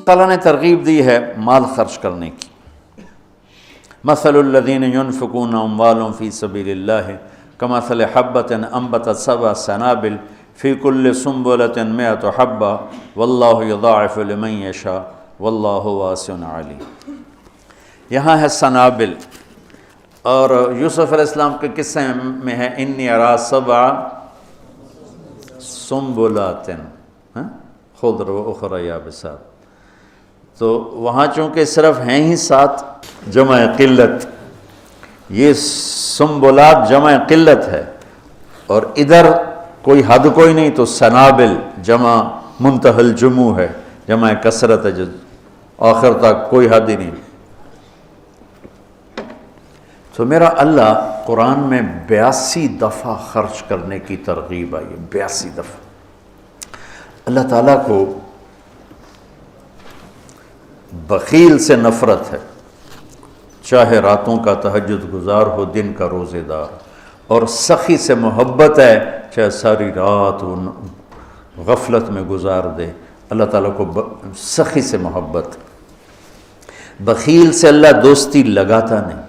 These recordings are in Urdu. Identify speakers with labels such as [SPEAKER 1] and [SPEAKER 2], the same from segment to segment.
[SPEAKER 1] تعالیٰ نے ترغیب دی ہے مال خرچ کرنے کی. مثل الذین ينفقون اموالهم فی سبیل اللہ کمثل حبۃ انبتت سبع سنابل فی کل سنبلۃ مئۃ حبۃ واللہ یضاعف لمن یشاء واللہ واسع علیم. یہاں ہے سنابل، اور یوسف علیہ السلام کے قصے میں ہے انی ارا سبع سنبلات خضر و اخری یابسات. تو وہاں چونکہ صرف ہیں ہی 7 جمع قلت، یہ سنبلات جمع قلت ہے، اور ادھر کوئی حد کوئی نہیں، تو سنابل جمع منتہی الجموع ہے، جمع کثرت ہے، جو آخر تک کوئی حد ہی نہیں. تو میرا اللہ قرآن میں 82 دفعہ خرچ کرنے کی ترغیب آئی ہے، 82 دفعہ. اللہ تعالیٰ کو بخیل سے نفرت ہے، چاہے راتوں کا تہجد گزار ہو، دن کا روزے دار. اور سخی سے محبت ہے، چاہے ساری رات وہ غفلت میں گزار دے. اللہ تعالیٰ کو سخی سے محبت. بخیل سے اللہ دوستی لگاتا نہیں،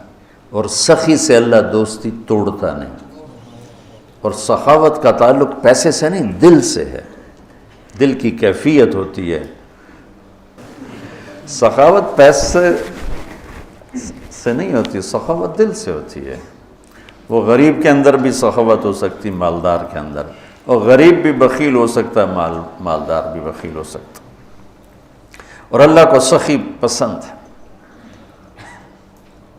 [SPEAKER 1] اور سخی سے اللہ دوستی توڑتا نہیں. اور سخاوت کا تعلق پیسے سے نہیں، دل سے ہے، دل کی کیفیت ہوتی ہے. سخاوت پیسے سے نہیں ہوتی، سخاوت دل سے ہوتی ہے. وہ غریب کے اندر بھی سخاوت ہو سکتی، مالدار کے اندر، اور غریب بھی بخیل ہو سکتا ہے، مالدار بھی بخیل ہو سکتا. اور اللہ کو سخی پسند ہے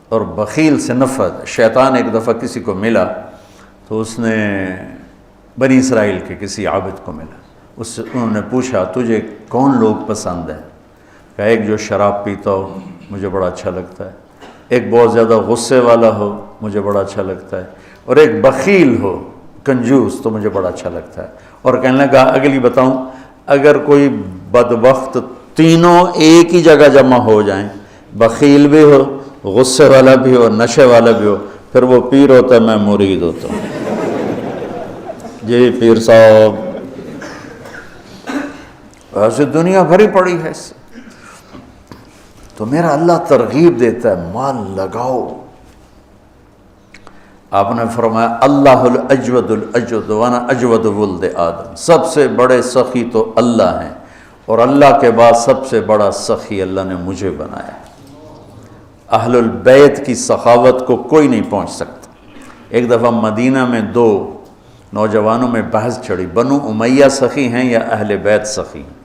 [SPEAKER 1] اور بخیل سے نفرت. شیطان ایک دفعہ کسی کو ملا تو اس نے بنی اسرائیل کے کسی عابد کو ملا، انہوں نے پوچھا تجھے کون لوگ پسند ہیں؟ کہ ایک جو شراب پیتا ہو مجھے بڑا اچھا لگتا ہے، ایک بہت زیادہ غصے والا ہو مجھے بڑا اچھا لگتا ہے، اور ایک بخیل ہو کنجوس تو مجھے بڑا اچھا لگتا ہے. اور کہنے لگا اگلی بتاؤں، اگر کوئی بدبخت تینوں ایک ہی جگہ جمع ہو جائیں، بخیل بھی ہو، غصے والا بھی ہو، نشے والا بھی ہو، پھر وہ پیر ہوتا ہے، میں مرید ہوتا ہوں. جی پیر صاحب، ایسے دنیا بھری پڑی ہے اس سے. تو میرا اللہ ترغیب دیتا ہے مال لگاؤ. آپ نے فرمایا اللہ الاجود الاجود وانا اجود ولد آدم، سب سے بڑے سخی تو اللہ ہیں، اور اللہ کے بعد سب سے بڑا سخی اللہ نے مجھے بنایا. اہل البیت کی سخاوت کو کوئی نہیں پہنچ سکتا. ایک دفعہ مدینہ میں 2 نوجوانوں میں بحث چڑھی، بنو امیہ سخی ہیں یا اہل بیت سخی ہیں؟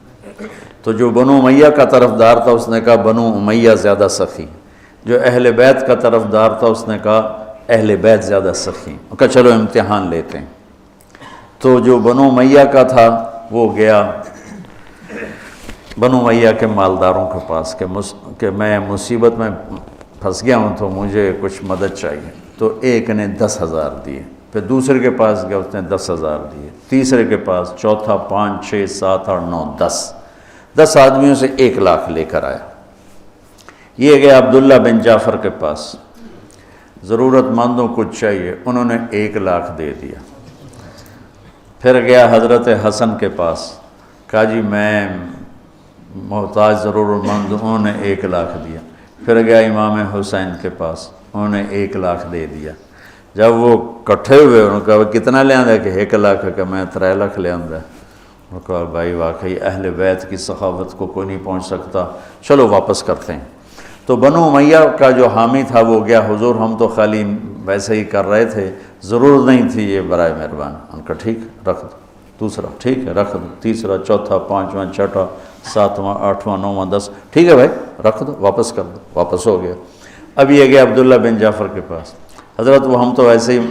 [SPEAKER 1] تو جو بنو امیہ کا طرفدار تھا اس نے کہا بنو امیہ زیادہ سخی. جو اہل بیت کا طرفدار تھا اس نے کہا اہل بیت زیادہ سخی. کہا چلو امتحان لیتے ہیں. تو جو بنو امیہ کا تھا وہ گیا بنو امیہ کے مالداروں کے پاس کہ میں مصیبت میں پھنس گیا ہوں تو مجھے کچھ مدد چاہیے. تو ایک نے 10,000 دیے، پھر دوسرے کے پاس گیا اس نے 10,000 دیے، تیسرے کے پاس، چوتھا 5 6 7 8 9 10 آدمیوں سے 1 لاکھ لے کر آیا. یہ گیا عبداللہ بن جعفر کے پاس، ضرورت مندوں کو چاہیے، انہوں نے 1 لاکھ دے دیا. پھر گیا حضرت حسن کے پاس، کہا جی میں محتاج ضرورت مند، انہوں نے 1 لاکھ دیا. پھر گیا امام حسین کے پاس، انہوں نے 1 لاکھ دے دیا. جب وہ کٹھے ہوئے انہوں نے کہا کتنا لے آندہ؟ کہ 1 لاکھ، کہ میں 3 لاکھ لے آندہ. انہوں نے کہا بھائی واقعی اہل بیت کی سخاوت کو کوئی نہیں پہنچ سکتا، چلو واپس کرتے ہیں. تو بنو امیہ کا جو حامی تھا وہ گیا، حضور ہم تو خالی ویسے ہی کر رہے تھے، ضرورت نہیں تھی، یہ برائے مہربان. ان کا ٹھیک رکھ دو. دوسرا ٹھیک ہے رکھ دو. تیسرا، چوتھا، 5واں، 6واں، 7واں، 8واں، 9واں، 10 ٹھیک ہے بھائی رکھ دو، واپس کر دو. واپس ہو گیا. اب یہ گیا عبداللہ بن جعفر کے پاس، حضرت وہ ہم تو ایسے ہی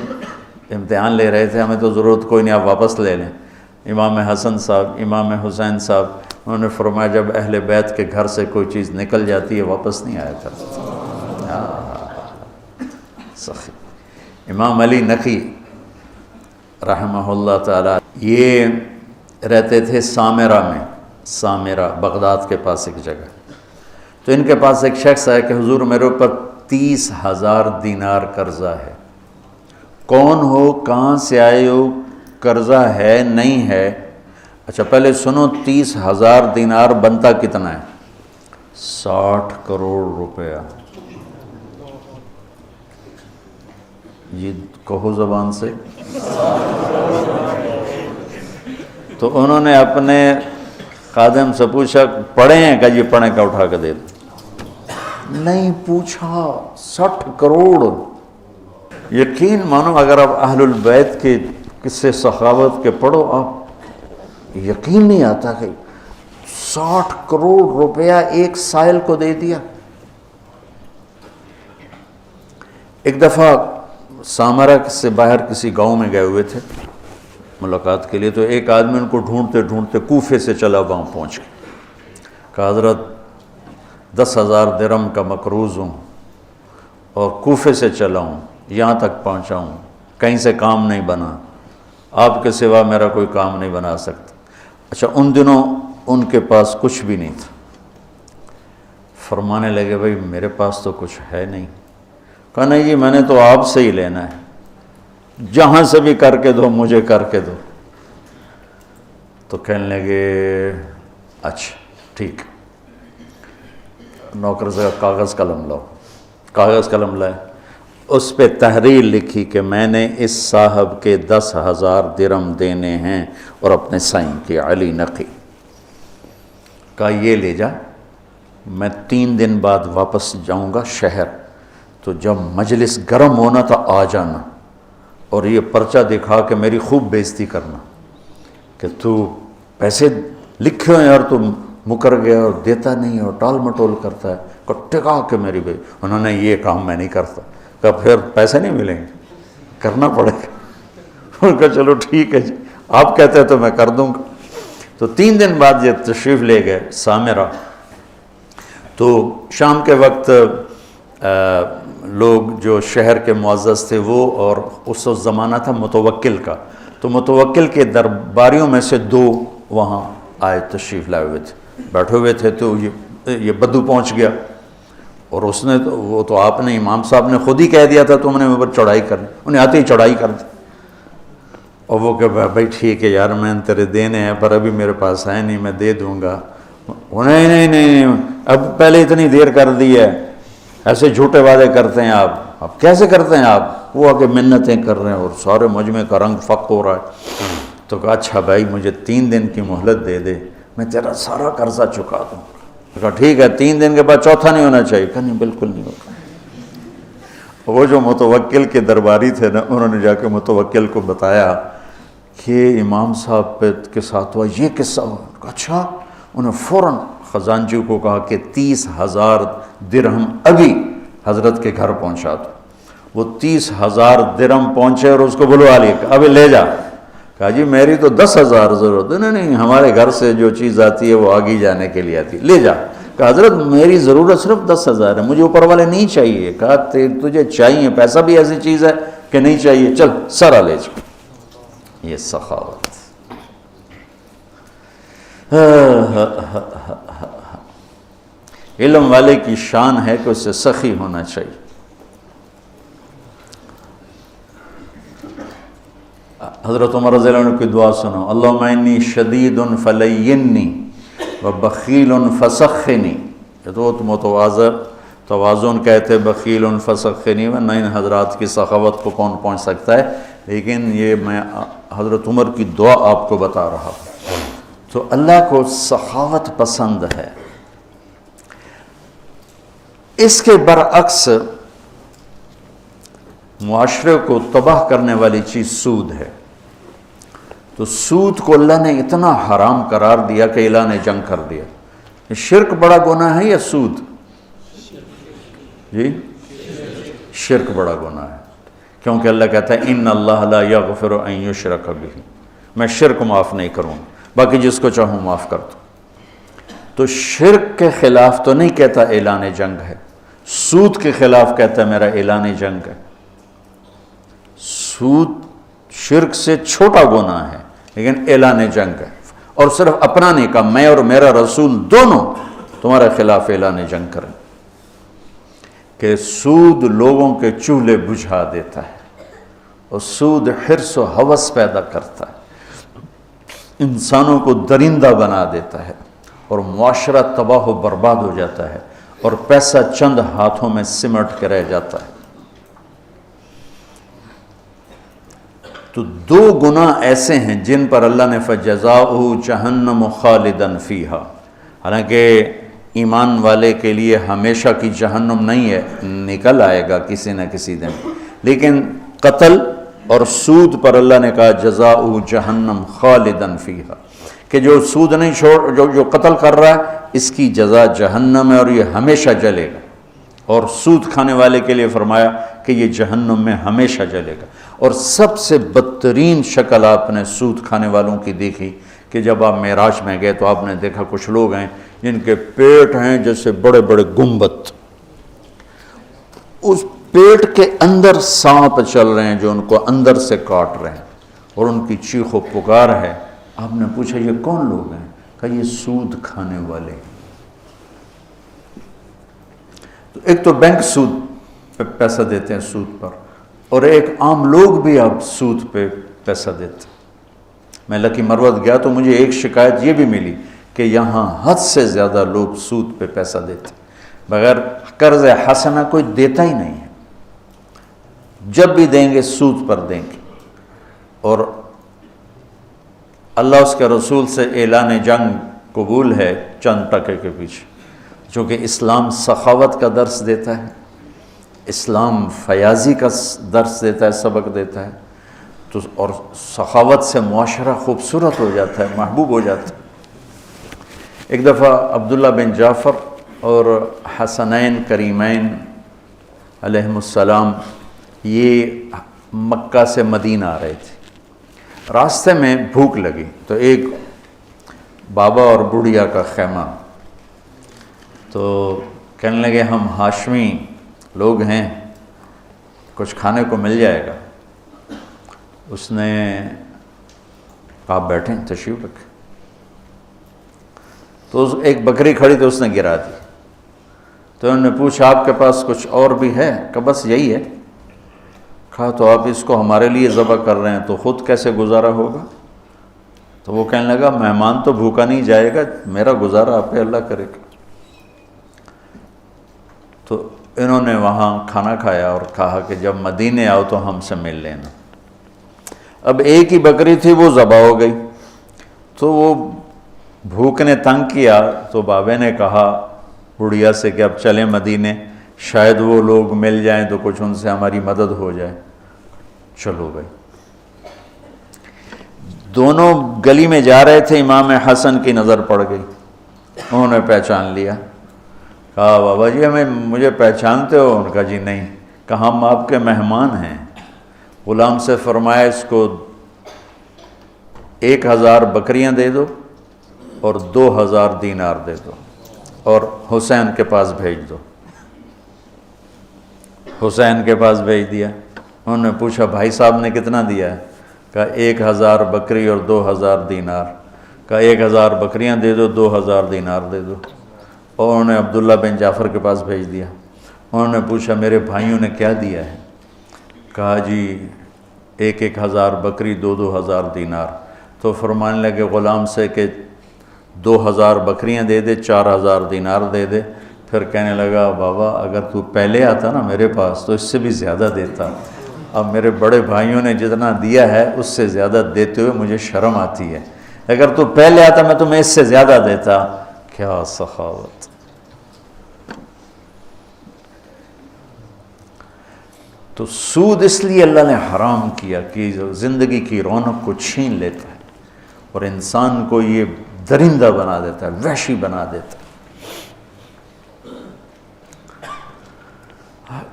[SPEAKER 1] امتحان لے رہے تھے، ہمیں تو ضرورت کوئی نہیں، آپ واپس لے لیں. امام حسن صاحب، امام حسین صاحب، انہوں نے فرمایا جب اہل بیت کے گھر سے کوئی چیز نکل جاتی ہے واپس نہیں آیا کرتا. سخی. امام علی نقی رحمہ اللہ تعالی، یہ رہتے تھے سامرہ میں، سامرہ بغداد کے پاس ایک جگہ. تو ان کے پاس ایک شخص آیا کہ حضور میرے اوپر 30,000 دینار قرضہ ہے. کون ہو, کہاں سے آئے ہو, قرضہ ہے نہیں ہے. اچھا پہلے سنو, 30,000 دینار بنتا کتنا ہے؟ 60 کروڑ روپیہ. یہ کہو زبان سے. تو انہوں نے اپنے خادم سے پوچھا پڑھے ہیں کہ جی پڑھیں, کا اٹھا کے دے دو. نہیں پوچھا, 60 کروڑ. یقین مانو اگر آپ اہل البیت کے قصے سخاوت کے پڑھو, آپ یقین نہیں آتا کہ 60 کروڑ روپیہ ایک سائل کو دے دیا. ایک دفعہ سامرا سے باہر کسی گاؤں میں گئے ہوئے تھے ملاقات کے لیے, تو ایک آدمی ان کو ڈھونڈتے ڈھونڈتے کوفے سے چلا گاؤں پہنچ گیا. کہا حضرت 10,000 درہم کا مقروض ہوں اور کوفے سے چلا ہوں, یہاں تک پہنچا ہوں, کہیں سے کام نہیں بنا, آپ کے سوا میرا کوئی کام نہیں بنا سکتا. اچھا ان دنوں ان کے پاس کچھ بھی نہیں تھا. فرمانے لگے بھائی میرے پاس تو کچھ ہے نہیں. کہا نہیں جی میں نے تو آپ سے ہی لینا ہے, جہاں سے بھی کر کے دو مجھے کر کے دو. تو کہنے لگے اچھا ٹھیک. نوکر سے کاغذ قلم لاؤ. کاغذ قلم لائے, اس پہ تحریر لکھی کہ میں نے اس صاحب کے 10,000 درہم دینے ہیں اور اپنے سائن کی علی نقی. کہا یہ لے جا, میں 3 دن بعد واپس جاؤں گا شہر, تو جب مجلس گرم ہونا تو آ جانا اور یہ پرچہ دکھا کے میری خوب بےزتی کرنا کہ تو پیسے لکھے ہیں اور تو مکر گیا اور دیتا نہیں اور ٹال مٹول کرتا ہے. ٹکا کے میری بھائی انہوں نے یہ کام میں نہیں کرتا. کہا پھر پیسے نہیں ملیں گے, کرنا پڑے گا. انہوں نے کہا چلو ٹھیک ہے جی, آپ کہتے ہیں تو میں کر دوں گا. تو 3 دن بعد یہ تشریف لے گئے سامرا. تو شام کے وقت لوگ جو شہر کے معزز تھے وہ, اور اس زمانہ تھا متوکل کا, تو متوکل کے درباریوں میں سے 2 وہاں آئے, تشریف لائے ہوئے تھے, بیٹھے ہوئے تھے. تو یہ بدو پہنچ گیا اور اس نے وہ تو آپ نے امام صاحب نے خود ہی کہہ دیا تھا تم نے اوپر چڑھائی کرنی, انہیں آتے ہی چڑھائی کر دی. اور وہ کہ بھائی ٹھیک ہے یار میں تیرے دینے ہیں پر ابھی میرے پاس ہے نہیں, میں دے دوں گا. نہیں اب پہلے اتنی دیر کر دی ہے, ایسے جھوٹے وعدے کرتے ہیں آپ. اب کیسے کرتے ہیں آپ؟ وہ آگے منتیں کر رہے ہیں اور سارے مجمع کا رنگ فق ہو رہا ہے. تو کہا اچھا بھائی مجھے 3 دن کی مہلت دے دے, میں تیرا سارا قرضہ چکا دوں. کہا ٹھیک ہے, 3 دن کے بعد چوتھا نہیں ہونا چاہیے. کہا نہیں بالکل نہیں ہوگا. وہ جو متوکل کے درباری تھے نا, انہوں نے جا کے متوکل کو بتایا کہ امام صاحب کے ساتھ ہوا یہ قصہ ہوا. اچھا. انہوں نے فوراً خزانچی کو کہا کہ 30,000 درہم ابھی حضرت کے گھر پہنچا دو. وہ 30,000 درہم پہنچے اور اس کو بلوا لیا, ابھی لے جا. کہا جی میری تو 10,000 ضرورت ہے. نہیں ہمارے گھر سے جو چیز آتی ہے وہ آگے جانے کے لیے آتی ہے, لے جا. کہا حضرت میری ضرورت صرف 10,000 ہے, مجھے اوپر والے نہیں چاہیے. کہا تجھے چاہیے, پیسہ بھی ایسی چیز ہے کہ نہیں چاہیے, چل سارا لے جا. یہ سخاوت. علم والے کی شان ہے کہ اسے سخی ہونا چاہیے. حضرت عمر رضی اللہ عنہ کی دعا سنو, اللہم انی شدید فلینی وبخیل فسخنی. یہ تو توازن کہتے بخیل فسخنی, ورنہ ان حضرات کی سخاوت کو کون پہنچ سکتا ہے. لیکن یہ میں حضرت عمر کی دعا آپ کو بتا رہا ہوں. تو اللہ کو سخاوت پسند ہے. اس کے برعکس معاشرے کو تباہ کرنے والی چیز سود ہے. تو سود کو اللہ نے اتنا حرام قرار دیا کہ اعلان جنگ کر دیا. شرک بڑا گناہ ہے یا سود؟ جی شرک بڑا گناہ ہے, کیونکہ اللہ کہتا ہے ان اللہ لا یغفر ان یشرک بہ, میں شرک معاف نہیں کروں, باقی جس کو چاہوں معاف کر دوں. تو شرک کے خلاف تو نہیں کہتا اعلان جنگ ہے, سود کے خلاف کہتا ہے میرا اعلان جنگ ہے. سود شرک سے چھوٹا گناہ ہے لیکن اعلان جنگ ہے, اور صرف اپنا نہیں کہا, میں اور میرا رسول دونوں تمہارے خلاف اعلان جنگ کریں. کہ سود لوگوں کے چولہے بجھا دیتا ہے اور سود حرص و ہوس پیدا کرتا ہے، انسانوں کو درندہ بنا دیتا ہے، اور معاشرہ تباہ و برباد ہو جاتا ہے، اور پیسہ چند ہاتھوں میں سمٹ کے رہ جاتا ہے۔ تو دو گناہ ایسے ہیں جن پر اللہ نے فَجَزَاؤُهُ جَهَنَّمُ خَالِدًا فِيهَا، حالانکہ ایمان والے کے لیے ہمیشہ کی جہنم نہیں ہے، نکل آئے گا کسی نہ کسی دن، لیکن قتل اور سود پر اللہ نے کہا جزاؤہ جہنم خالداً فیہا، کہ جو سود نہیں چھوڑ جو قتل کر رہا ہے اس کی جزا جہنم ہے اور یہ ہمیشہ جلے گا، اور سود کھانے والے کے لیے فرمایا کہ یہ جہنم میں ہمیشہ جلے گا۔ اور سب سے بدترین شکل آپ نے سود کھانے والوں کی دیکھی کہ جب آپ معراج میں گئے تو آپ نے دیکھا کچھ لوگ ہیں جن کے پیٹ ہیں جیسے بڑے بڑے گنبد، اس پیٹ کے اندر سانپ چل رہے ہیں جو ان کو اندر سے کاٹ رہے ہیں، اور ان کی چیخ و پکار ہے۔ آپ نے پوچھا یہ کون لوگ ہیں؟ کہا یہ سود کھانے والے۔ تو ایک تو بینک سود پہ پیسہ دیتے ہیں سود پر، اور ایک عام لوگ بھی اب سود پہ پیسہ دیتے ہیں۔ میں لکی مروت گیا تو مجھے ایک شکایت یہ بھی ملی کہ یہاں حد سے زیادہ لوگ سود پہ پیسہ دیتے ہیں، بغیر قرض حسنہ کوئی دیتا ہی نہیں ہے، جب بھی دیں گے سود پر دیں گے۔ اور اللہ اس کے رسول سے اعلان جنگ قبول ہے چند ٹکے کے پیچھے، چونکہ اسلام سخاوت کا درس دیتا ہے، اسلام فیاضی کا درس دیتا ہے، سبق دیتا ہے، تو اور سخاوت سے معاشرہ خوبصورت ہو جاتا ہے، محبوب ہو جاتا ہے۔ ایک دفعہ عبداللہ بن جعفر اور حسنین کریمین علیہم السلام یہ مکہ سے مدینہ آ رہے تھے، راستے میں بھوک لگی تو ایک بابا اور بڑھیا کا خیمہ، تو کہنے لگے ہم ہاشمی لوگ ہیں، کچھ کھانے کو مل جائے گا؟ اس نے کہا بیٹھیں تشریف رکھیں، تو ایک بکری کھڑی تو اس نے گرا دی، تو انہوں نے پوچھا آپ کے پاس کچھ اور بھی ہے؟ کہ بس یہی ہے۔ کہا تو آپ اس کو ہمارے لیے ذبح کر رہے ہیں تو خود کیسے گزارا ہوگا؟ تو وہ کہنے لگا مہمان تو بھوکا نہیں جائے گا، میرا گزارا آپ پہ اللہ کرے گا۔ تو انہوں نے وہاں کھانا کھایا اور کہا کہ جب مدینے آؤ تو ہم سے مل لینا۔ اب ایک ہی بکری تھی وہ ذبح ہو گئی، تو وہ بھوک نے تنگ کیا، تو بابے نے کہا بڑھیا سے کہ اب چلیں مدینے، شاید وہ لوگ مل جائیں تو کچھ ان سے ہماری مدد ہو جائے۔ چلو بھائی، دونوں گلی میں جا رہے تھے، امام حسن کی نظر پڑ گئی، انہوں نے پہچان لیا۔ کہا بابا جی مجھے پہچانتے ہو؟ ان کا جی نہیں۔ کہا ہم آپ کے مہمان ہیں۔ غلام سے فرمایا اس کو 1000 بکریاں دے دو اور 2000 دینار دے دو، اور حسین کے پاس بھیج دو۔ حسین کے پاس بھیج دیا۔ انہوں نے پوچھا بھائی صاحب نے کتنا دیا ہے؟ کہا 1000 بکری اور 2000 دینار۔ کہا 1000 بکریاں دے دو، 2000 دینار دے دو، اور انہوں نے عبداللہ بن جعفر کے پاس بھیج دیا۔ انہوں نے پوچھا میرے بھائیوں نے کیا دیا ہے؟ کہا جی 1000 بکری، 2000 دینار۔ تو فرمانے لگے غلام سے کہ 2000 بکریاں دے دے، 4000 دینار دے دے۔ پھر کہنے لگا بابا اگر تو پہلے آتا نا میرے پاس تو اس سے بھی زیادہ دیتا، اب میرے بڑے بھائیوں نے جتنا دیا ہے اس سے زیادہ دیتے ہوئے مجھے شرم آتی ہے، اگر تو پہلے آتا میں تمہیں اس سے زیادہ دیتا۔ کیا سخاوت! تو سود اس لیے اللہ نے حرام کیا کہ زندگی کی رونق کو چھین لیتا ہے اور انسان کو یہ درندہ بنا دیتا ہے، وحشی بنا دیتا ہے۔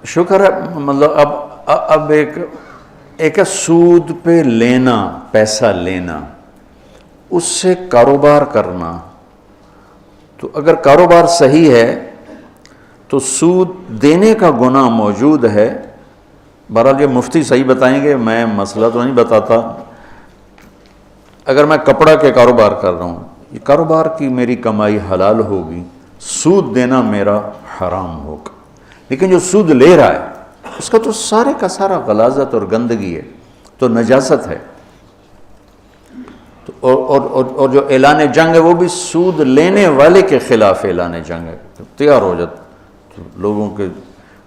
[SPEAKER 1] شکر ہے مطلب اب ایک سود پہ لینا، پیسہ لینا، اس سے کاروبار کرنا، تو اگر کاروبار صحیح ہے تو سود دینے کا گناہ موجود ہے۔ بہرحال یہ مفتی صحیح بتائیں گے، میں مسئلہ تو نہیں بتاتا۔ اگر میں کپڑا کے کاروبار کر رہا ہوں، یہ کاروبار کی میری کمائی حلال ہوگی، سود دینا میرا حرام ہوگا، لیکن جو سود لے رہا ہے اس کا تو سارے کا سارا غلاظت اور گندگی ہے، تو نجاست ہے. اور جو اعلان جنگ ہے وہ بھی سود لینے والے کے خلاف اعلان جنگ ہے. تیار ہو جاتے لوگوں کے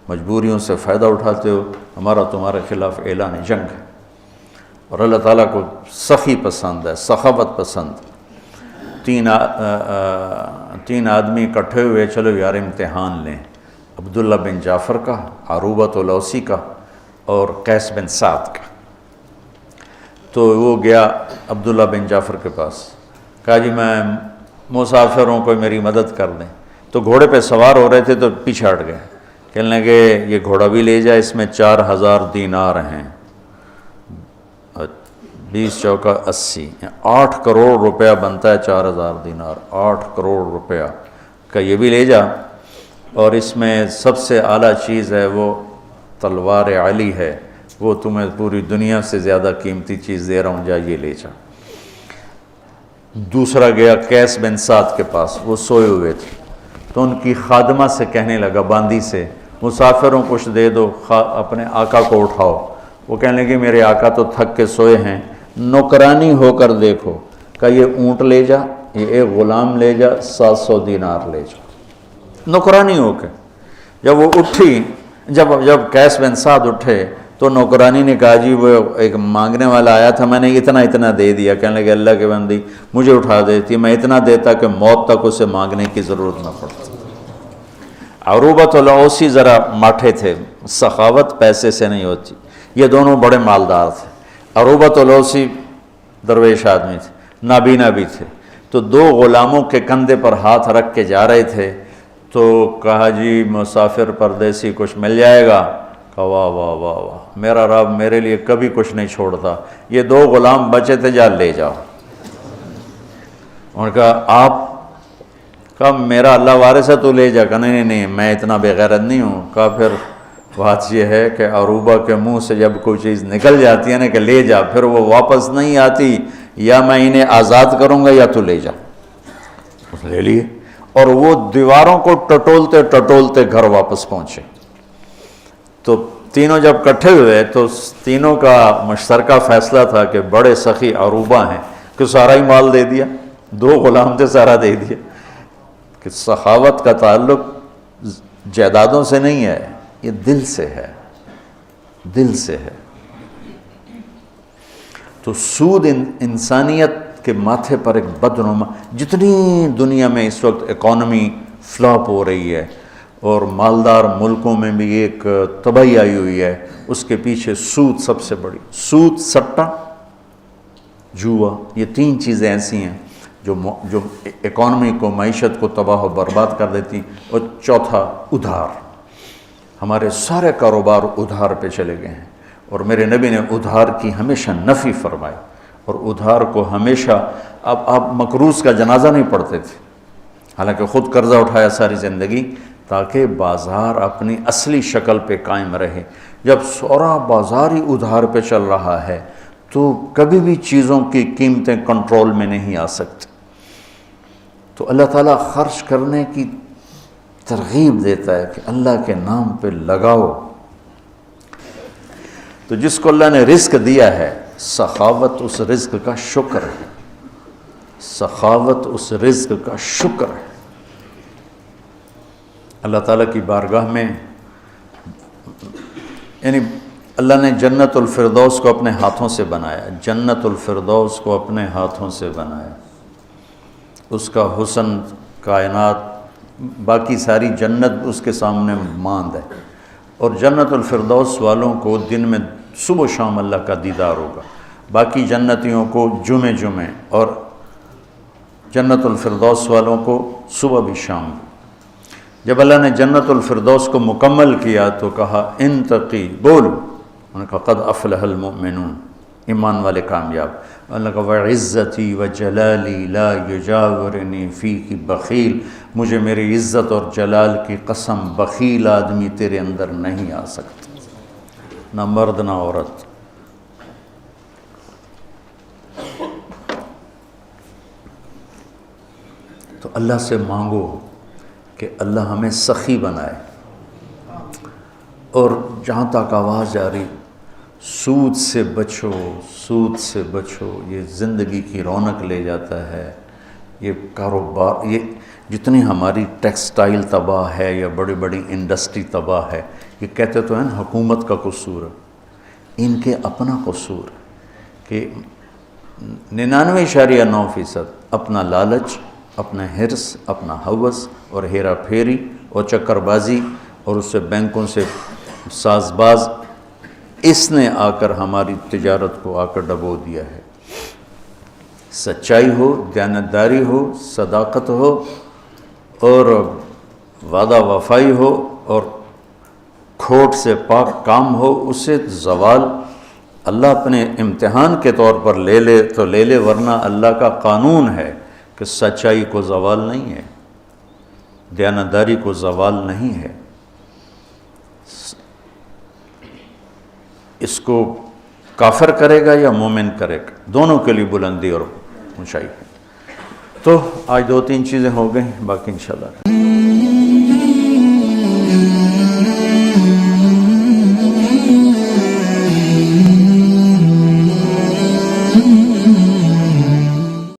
[SPEAKER 1] مجبوریوں سے فائدہ اٹھاتے ہو، ہمارا تمہارے خلاف اعلان جنگ ہے. اور اللہ تعالیٰ کو سخی پسند ہے، سخاوت پسند. تین آدمی اکٹھے ہوئے، چلو یار امتحان لیں، عبداللہ بن جعفر کا، عروبۃ الاوسی کا اور قیس بن سعد کا. تو وہ گیا عبداللہ بن جعفر کے پاس، کہا جی میں مسافر ہوں، کوئی میری مدد کر دیں. تو گھوڑے پہ سوار ہو رہے تھے تو پیچھے ہٹ گئے، کہنے لگے یہ گھوڑا بھی لے جائے، اس میں 4000 دینار ہیں، 20 چوکا 80، 8 کروڑ روپیہ بنتا ہے 4000 دینار، 8 کروڑ روپیہ کا یہ بھی لے جا، اور اس میں سب سے اعلیٰ چیز ہے وہ تلوار علی ہے، وہ تمہیں پوری دنیا سے زیادہ قیمتی چیز دے رہا ہوں، جا یہ لے جا. دوسرا گیا قیس بن سعد کے پاس، وہ سوئے ہوئے تھے، تو ان کی خادمہ سے کہنے لگا، باندی سے، مسافروں کچھ دے دو، اپنے آقا کو اٹھاؤ. وہ کہنے لگے میرے آقا تو تھک کے سوئے ہیں، نوکرانی ہو کر دیکھو. کہ یہ اونٹ لے جا، یہ ایک غلام لے جا، 700 دینار لے جا. نوکرانی ہو کے جب وہ اٹھی، جب قیس بن سعد اٹھے تو نوکرانی نے کہا جی وہ ایک مانگنے والا آیا تھا، میں نے اتنا دے دیا. کہنے لگے اللہ کے بندی مجھے اٹھا دیتی، میں اتنا دیتا کہ موت تک اسے مانگنے کی ضرورت نہ پڑتی. عروبۃ الاوسی ذرا ماٹھے تھے، سخاوت پیسے سے نہیں ہوتی. یہ دونوں بڑے مالدار تھے. عروبۃ الاوسی درویش آدمی تھے، نابینا بھی تھے. تو 2 غلاموں کے کندھے پر ہاتھ رکھ کے جا رہے تھے، تو کہا جی مسافر پردیسی کچھ مل جائے گا. کہا واہ واہ واہ واہ، میرا رب میرے لیے کبھی کچھ نہیں چھوڑتا. یہ 2 غلام بچے تھے، جا لے جاؤ. انہوں نے کہا آپ، کہا میرا اللہ وارث ہے تو لے جا. کہا نہیں میں اتنا بے غیرت نہیں ہوں. کہا پھر بات یہ ہے کہ عروبہ کے منہ سے جب کوئی چیز نکل جاتی ہے نا کہ لے جا، پھر وہ واپس نہیں آتی، یا میں انہیں آزاد کروں گا یا تو لے جا. اس لے لیے، اور وہ دیواروں کو ٹٹولتے گھر واپس پہنچے. تو تینوں جب اکٹھے ہوئے تو تینوں کا مشترکہ فیصلہ تھا کہ بڑے سخی عروبہ ہیں کہ سارا ہی مال دے دیا، 2 غلام تھے سارا دے دیا. کہ سخاوت کا تعلق جائیدادوں سے نہیں ہے، یہ دل سے ہے، دل سے ہے. تو سود انسانیت کے ماتھے پر ایک بدنما، جتنی دنیا میں اس وقت اکانومی فلاپ ہو رہی ہے اور مالدار ملکوں میں بھی ایک تباہی آئی ہوئی ہے، اس کے پیچھے سود سب سے بڑی. سود، سٹہ، جوا، یہ 3 چیزیں ایسی ہیں جو اکانومی کو، معیشت کو تباہ و برباد کر دیتی. اور چوتھا ادھار. ہمارے سارے کاروبار ادھار پہ چلے گئے ہیں، اور میرے نبی نے ادھار کی ہمیشہ نفی فرمائی، اور ادھار کو ہمیشہ، اب آپ مقروض کا جنازہ نہیں پڑھتے تھے، حالانکہ خود قرضہ اٹھایا ساری زندگی تاکہ بازار اپنی اصلی شکل پہ قائم رہے. جب سورا بازار ہی ادھار پہ چل رہا ہے تو کبھی بھی چیزوں کی قیمتیں کنٹرول میں نہیں آ سکتی. تو اللہ تعالیٰ خرچ کرنے کی ترغیب دیتا ہے کہ اللہ کے نام پہ لگاؤ. تو جس کو اللہ نے رزق دیا ہے، سخاوت اس رزق کا شکر ہے، سخاوت اس رزق کا شکر ہے. اللہ تعالیٰ کی بارگاہ میں، یعنی اللہ نے جنت الفردوس کو اپنے ہاتھوں سے بنایا، جنت الفردوس کو اپنے ہاتھوں سے بنایا. اس کا حسن، کائنات، باقی ساری جنت اس کے سامنے ماند ہے. اور جنت الفردوس والوں کو دن میں صبح و شام اللہ کا دیدار ہوگا، باقی جنتیوں کو جمعے، اور جنت الفردوس والوں کو صبح بھی شام. جب اللہ نے جنت الفردوس کو مکمل کیا تو کہا انتقی، بول. انہوں نے کہا قد افلح المؤمنون، ایمان والے کامیاب. اللہ کا وعزتی وجلالی لا یجاورنی فیک بخیل، مجھے میری عزت اور جلال کی قسم بخیل آدمی تیرے اندر نہیں آ سکتا، نہ مرد نہ عورت. تو اللہ سے مانگو کہ اللہ ہمیں سخی بنائے. اور جہاں تک آواز جا رہی، سود سے بچو، سود سے بچو، یہ زندگی کی رونق لے جاتا ہے، یہ کاروبار، یہ جتنی ہماری ٹیکسٹائل تباہ ہے یا بڑی بڑی انڈسٹری تباہ ہے، یہ کہتے تو ہیں نا حکومت کا قصور ہے، ان کے اپنا قصور کہ 99.9% اپنا لالچ، اپنا حرص، اپنا ہوس اور ہیرا پھیری اور چکر بازی اور اس سے بینکوں سے ساز باز، اس نے آ کر ہماری تجارت کو آ کر ڈبو دیا ہے۔ سچائی ہو، دیانتداری ہو، صداقت ہو اور وعدہ وفائی ہو اور کھوٹ سے پاک کام ہو، اس سے زوال اللہ اپنے امتحان کے طور پر لے لے تو لے لے، ورنہ اللہ کا قانون ہے کہ سچائی کو زوال نہیں ہے، دیانتداری کو زوال نہیں ہے۔ اس کو کافر کرے گا یا مومن کرے گا، دونوں کے لیے بلندی اور اونچائی ہے۔ تو آج 2-3 چیزیں ہو گئیں، باقی انشاءاللہ